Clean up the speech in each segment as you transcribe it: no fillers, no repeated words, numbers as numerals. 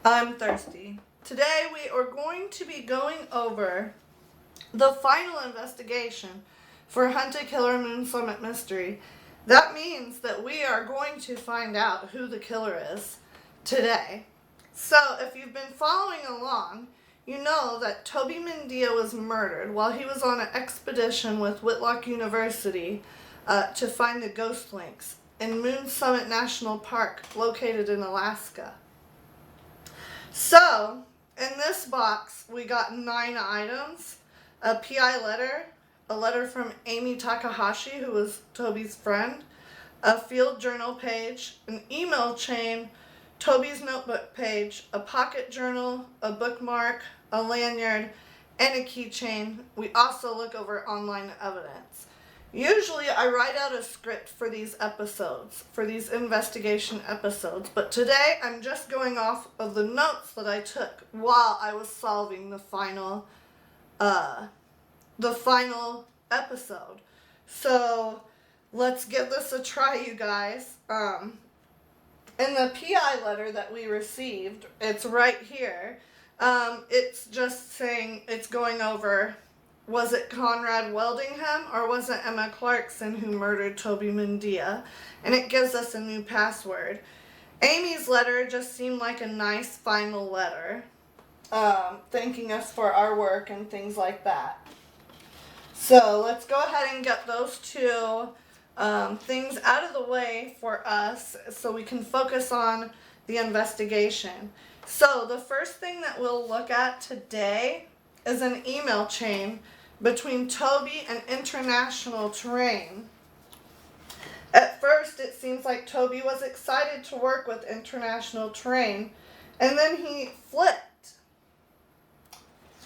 I'm thirsty. Today we are going to be going over the final investigation for Hunted Killer Moon Summit Mystery. That means that we are going to find out who the killer is today. So, if you've been following along, you know that Toby Mendia was murdered while he was on an expedition with Whitlock University to find the ghost links in Moon Summit National Park, located in Alaska. So, in this box, we got 9 items: a PI letter, a letter from Amy Takahashi, who was Toby's friend, a field journal page, an email chain, Toby's notebook page, a pocket journal, a bookmark, a lanyard, and a keychain. We also look over online evidence. Usually I write out a script for these episodes, for these investigation episodes, but today I'm just going off of the notes that I took while I was solving the final episode. So let's give this a try, you guys. In the PI letter that we received, it's right here. It's just saying, it's going over, was it Conrad Weldingham or was it Emma Clarkson who murdered Toby Mendia? And it gives us a new password. Amy's letter just seemed like a nice final letter, thanking us for our work and things like that. So let's go ahead and get those two things out of the way for us so we can focus on the investigation. So the first thing that we'll look at today is an email chain between Toby and International Terrain. At first, it seems like Toby was excited to work with International Terrain, and then he flipped,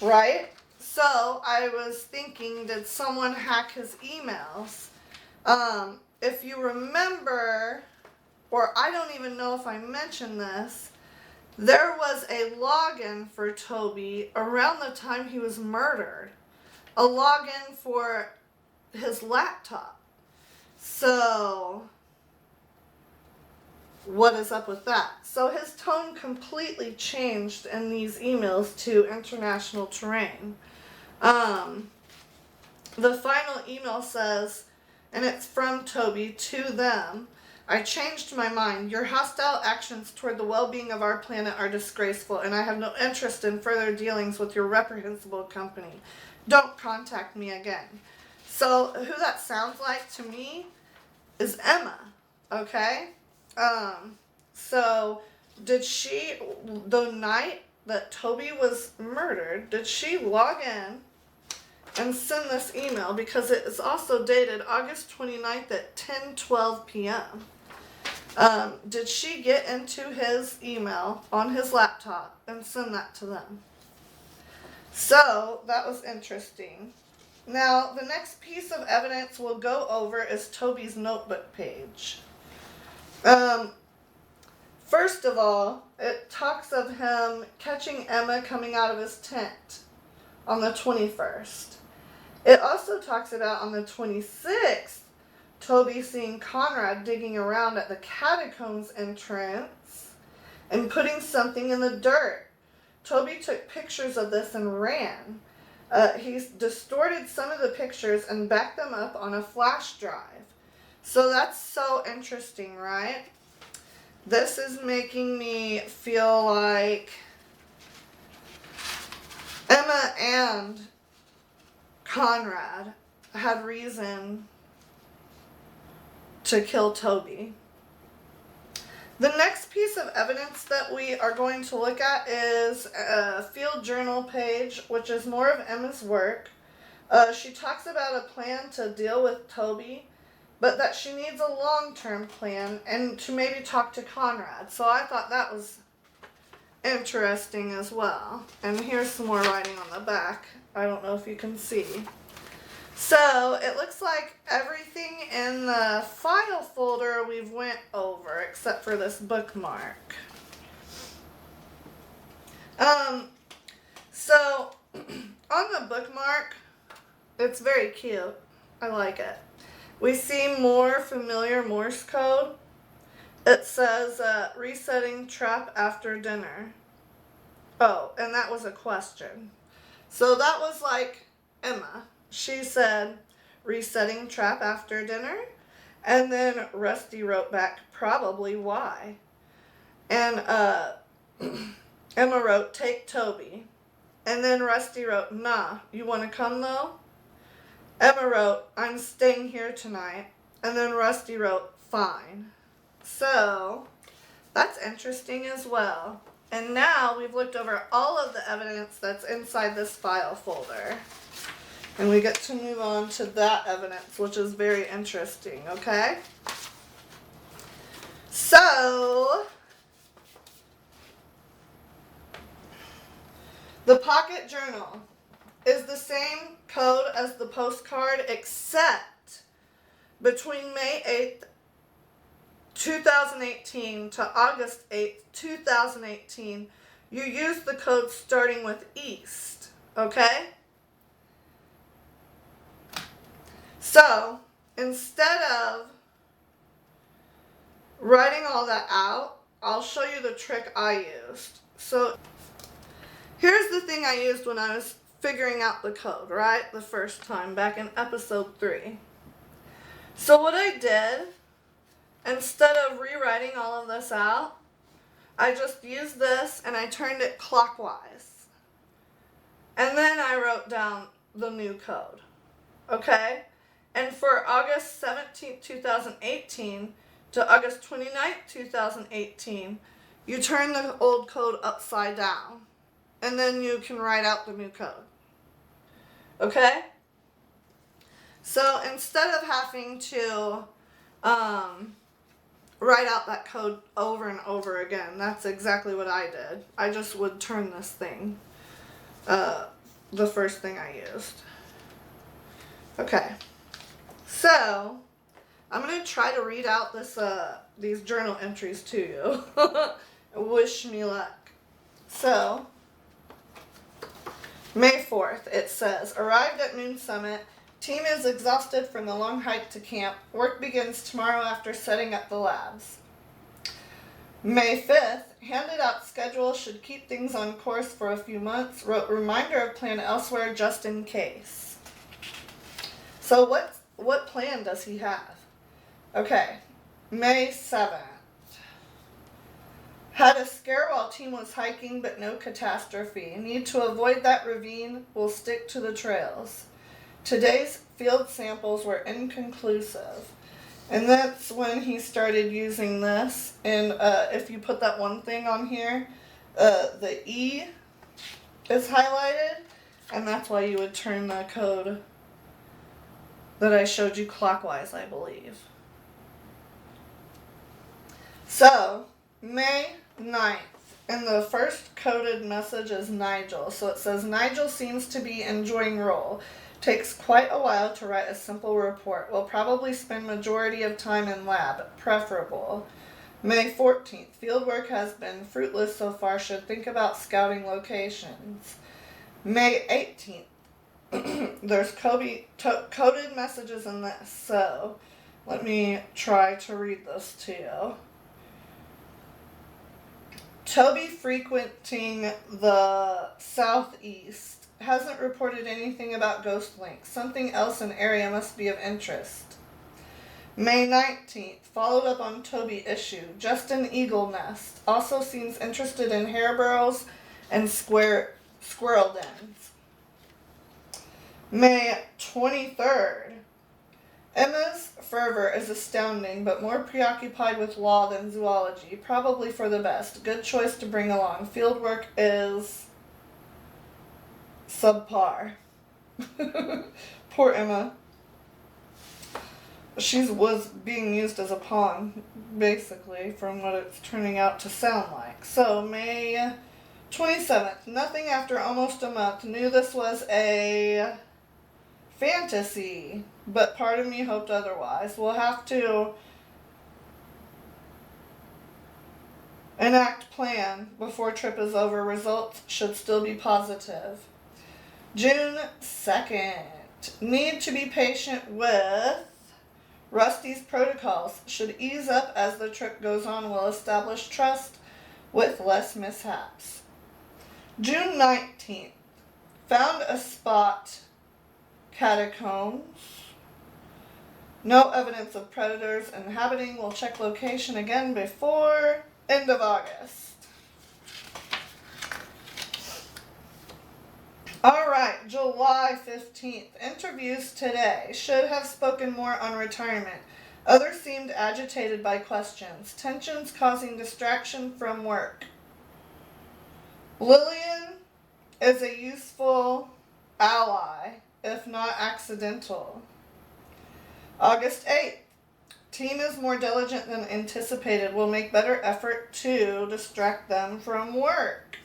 right? So I was thinking, did someone hack his emails? If you remember, or I don't even know if I mentioned this, there was a login for Toby around the time he was murdered. A login for his laptop. So, what is up with that? So his tone completely changed in these emails to International Terrain. The final email says, and it's from Toby to them, I changed my mind. Your hostile actions toward the well-being of our planet are disgraceful, and I have no interest in further dealings with your reprehensible company. Don't contact me again. So who that sounds like to me is Emma, okay? So did she, the night that Toby was murdered, did she log in and send this email? Because it is also dated August 29th at 10:12 p.m. Did she get into his email on his laptop and send that to them? So that was interesting. Now, the next piece of evidence we'll go over is Toby's notebook page. First of all, it talks of him catching Emma coming out of his tent on the 21st. It also talks about on the 26th, Toby seeing Conrad digging around at the catacombs entrance and putting something in the dirt. Toby took pictures of this and ran. He's distorted some of the pictures and backed them up on a flash drive. So that's so interesting, right? This is making me feel like Emma and Conrad had reason to kill Toby. The next piece of evidence that we are going to look at is a field journal page, which is more of Emma's work. She talks about a plan to deal with Toby, but that she needs a long-term plan and to maybe talk to Conrad. So I thought that was interesting as well. And here's some more writing on the back. I don't know if you can see. So it looks like everything in the file folder we've went over except for this bookmark. So on the bookmark, it's very cute. I like it. We see more familiar Morse code. It says resetting trap after dinner. Oh, and that was a question. So that was like Emma. She said, resetting trap after dinner. And then Rusty wrote back, probably why. And Emma wrote, take Toby. And then Rusty wrote, nah, you want to come though? Emma wrote, I'm staying here tonight. And then Rusty wrote, fine. So that's interesting as well. And now we've looked over all of the evidence that's inside this file folder. And we get to move on to that evidence, which is very interesting, okay? So, the pocket journal is the same code as the postcard, except between May 8th, 2018 to August 8th, 2018, you use the code starting with East, okay? So, instead of writing all that out, I'll show you the trick I used. So, here's the thing I used when I was figuring out the code, right? The first time, back in episode 3. So what I did, instead of rewriting all of this out, I just used this and I turned it clockwise. And then I wrote down the new code, okay? And for August 17th, 2018 to August 29th, 2018, you turn the old code upside down. And then you can write out the new code. Okay? So instead of having to write out that code over and over again, that's exactly what I did. I just would turn this thing, the first thing I used. Okay. So, I'm going to try to read out these journal entries to you. Wish me luck. So, May 4th, it says, arrived at Moon Summit. Team is exhausted from the long hike to camp. Work begins tomorrow after setting up the labs. May 5th, handed out schedule, should keep things on course for a few months. Wrote reminder of plan elsewhere just in case. So what plan does he have? Okay, May 7th. Had a scare while team was hiking, but no catastrophe. Need to avoid that ravine. Will stick to the trails. Today's field samples were inconclusive. And that's when he started using this. And if you put that one thing on here, the E is highlighted. And that's why you would turn the code that I showed you clockwise, I believe. So, May 9th, and the first coded message is Nigel. So it says, Nigel seems to be enjoying role. Takes quite a while to write a simple report. Will probably spend majority of time in lab. Preferable. May 14th, fieldwork has been fruitless so far. Should think about scouting locations. May 18th, there's coded messages in this. So let me try to read this to you. Toby frequenting the southeast. Hasn't reported anything about Ghost Link. Something else in area must be of interest. May 19th. Followed up on Toby issue. Just an eagle nest. Also seems interested in hair burrows and squirrel dens. May 23rd. Emma's fervor is astounding, but more preoccupied with law than zoology. Probably for the best. Good choice to bring along. Fieldwork is subpar. Poor Emma. She was being used as a pawn, basically, from what it's turning out to sound like. So, May 27th. Nothing after almost a month. Knew this was a fantasy, but part of me hoped otherwise. We'll have to enact plan before trip is over. Results should still be positive. June 2nd. Need to be patient with Rusty's protocols. Should ease up as the trip goes on. Will establish trust with less mishaps. June 19th. Found a spot. Catacombs. No evidence of predators inhabiting. We'll check location again before end of August. Alright, July 15th. Interviews today. Should have spoken more on retirement. Others seemed agitated by questions. Tensions causing distraction from work. Lillian is a useful ally, if not accidental. August 8th. Team is more diligent than anticipated. Will make better effort to distract them from work.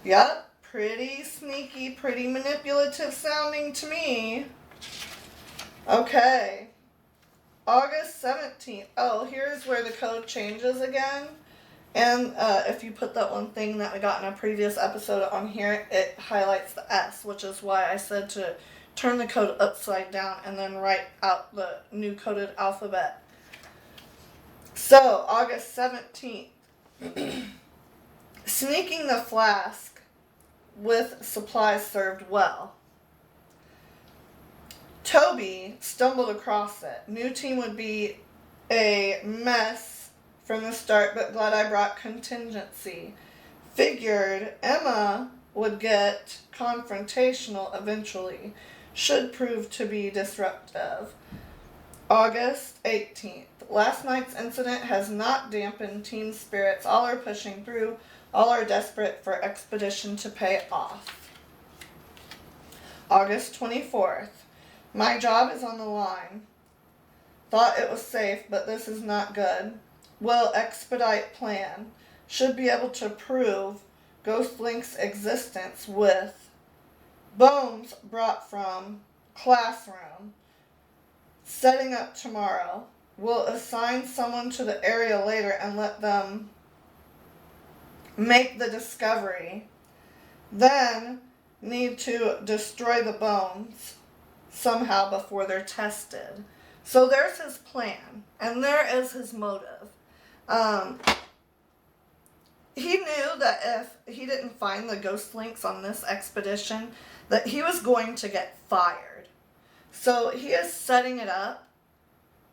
Yep, pretty sneaky, pretty manipulative sounding to me. Okay. August 17th. Oh, here's where the code changes again. And if you put that one thing that we got in a previous episode on here, it highlights the S, which is why I said to turn the code upside down and then write out the new coded alphabet. So, August 17th. Sneaking the flask with supplies served well. Toby stumbled across it. New team would be a mess from the start, but glad I brought contingency. Figured Emma would get confrontational eventually. Should prove to be disruptive. August 18th. Last night's incident has not dampened team spirits. All are pushing through. All are desperate for expedition to pay off. August 24th. My job is on the line. Thought it was safe, but this is not good. Will expedite plan. Should be able to prove Ghost Link's existence with bones brought from classroom. Setting up tomorrow. Will assign someone to the area later and let them make the discovery. Then need to destroy the bones somehow before they're tested. So there's his plan, and there is his motive. He knew that if he didn't find the Ghost Links on this expedition, that he was going to get fired. So he is setting it up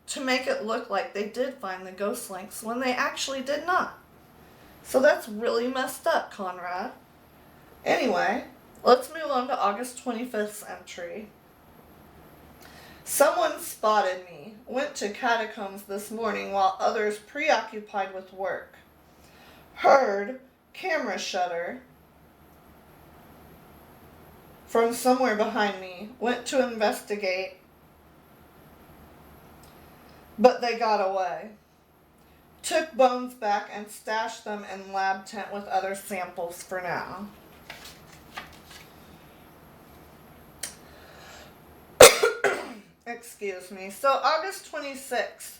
to make it look like they did find the Ghost Links when they actually did not. So that's really messed up, Conrad. Anyway, let's move on to August 25th's entry. Someone spotted me. Went to catacombs this morning while others preoccupied with work. Heard camera shutter from somewhere behind me. Went to investigate, but they got away. Took bones back and stashed them in lab tent with other samples for now. Excuse me. So August 26th.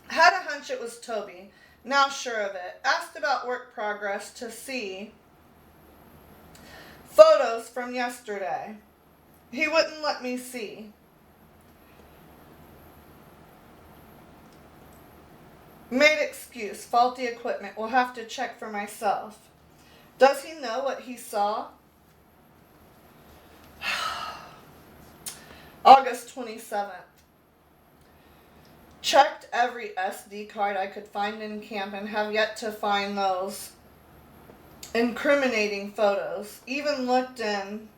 Had a hunch it was Toby. Now sure of it. Asked about work progress to see photos from yesterday. He wouldn't let me see. Made excuse. Faulty equipment. Will have to check for myself. Does he know what he saw? August 27th. Checked every SD card I could find in camp and have yet to find those incriminating photos. Even looked in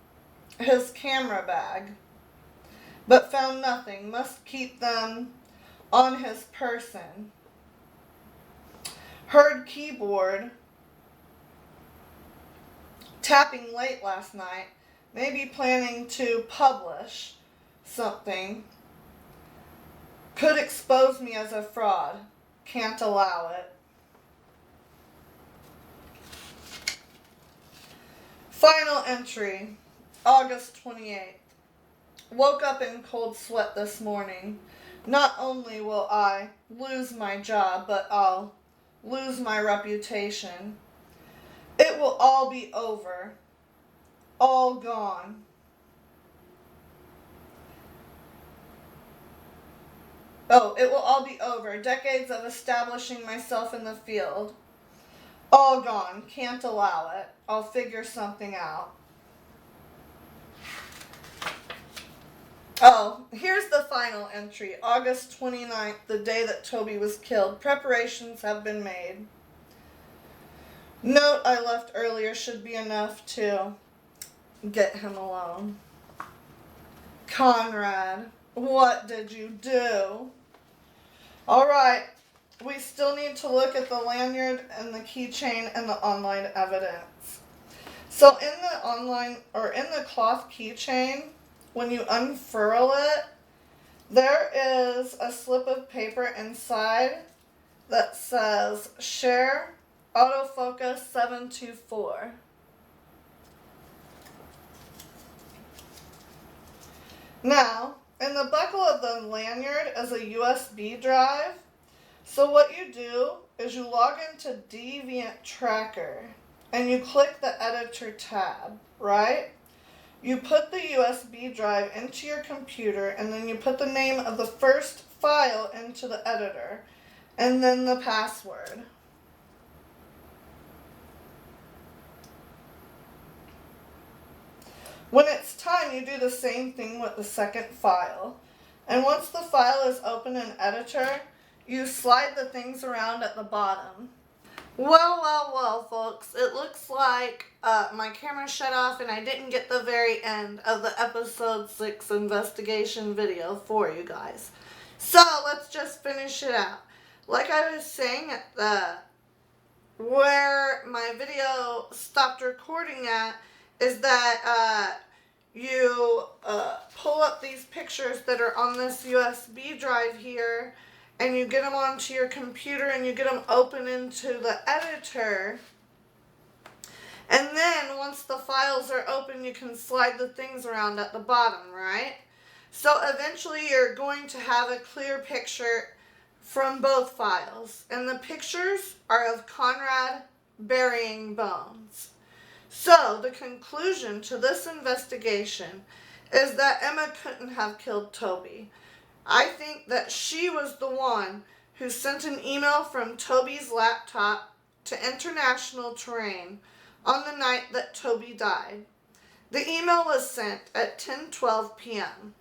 his camera bag, but found nothing. Must keep them on his person. Heard keyboard tapping late last night. Maybe planning to publish something. Could expose me as a fraud. Can't allow it. Final entry, August 28th. Woke up in cold sweat this morning. Not only will I lose my job, but I'll lose my reputation. It will all be over. All gone. It will all be over. Decades of establishing myself in the field. All gone. Can't allow it. I'll figure something out. Oh, here's the final entry. August 29th, the day that Toby was killed. Preparations have been made. Note I left earlier should be enough to get him alone. Conrad, what did you do? Alright, we still need to look at the lanyard and the keychain and the online evidence. So in the cloth keychain, when you unfurl it, there is a slip of paper inside that says Share Autofocus 724. Now, in the buckle of the lanyard is a USB drive. So what you do is you log into Deviant Tracker and you click the editor tab, right? You put the USB drive into your computer and then you put the name of the first file into the editor and then the password. When it's time, you do the same thing with the second file. And once the file is open in editor, you slide the things around at the bottom. Well, folks, it looks like my camera shut off and I didn't get the very end of the episode 6 investigation video for you guys. So let's just finish it out. Like I was saying, where my video stopped recording at is that you pull up these pictures that are on this USB drive here, and you get them onto your computer and you get them open into the editor. And then once the files are open, you can slide the things around at the bottom, right? So eventually you're going to have a clear picture from both files. And the pictures are of Conrad burying bones. So the conclusion to this investigation is that Emma couldn't have killed Toby. I think that she was the one who sent an email from Toby's laptop to International Terrain on the night that Toby died. The email was sent at 10:12 p.m.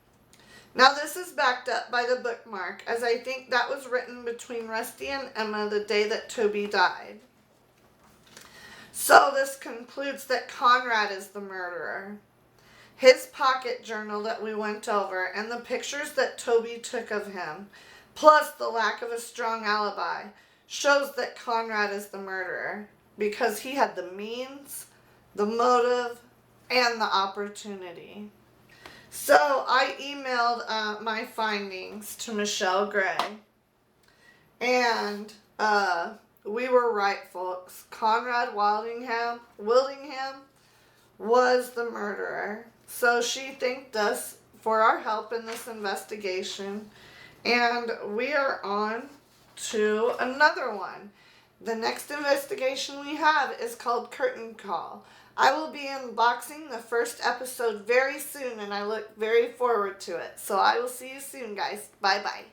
Now this is backed up by the bookmark, as I think that was written between Rusty and Emma the day that Toby died. So this concludes that Conrad is the murderer. His pocket journal that we went over and the pictures that Toby took of him, plus the lack of a strong alibi, shows that Conrad is the murderer because he had the means, the motive, and the opportunity. So I emailed my findings to Michelle Gray, and we were right, folks. Conrad Wildingham was the murderer. So she thanked us for our help in this investigation, and we are on to another one. The next investigation we have is called Curtain Call. I will be unboxing the first episode very soon, and I look very forward to it. So I will see you soon, guys. Bye-bye.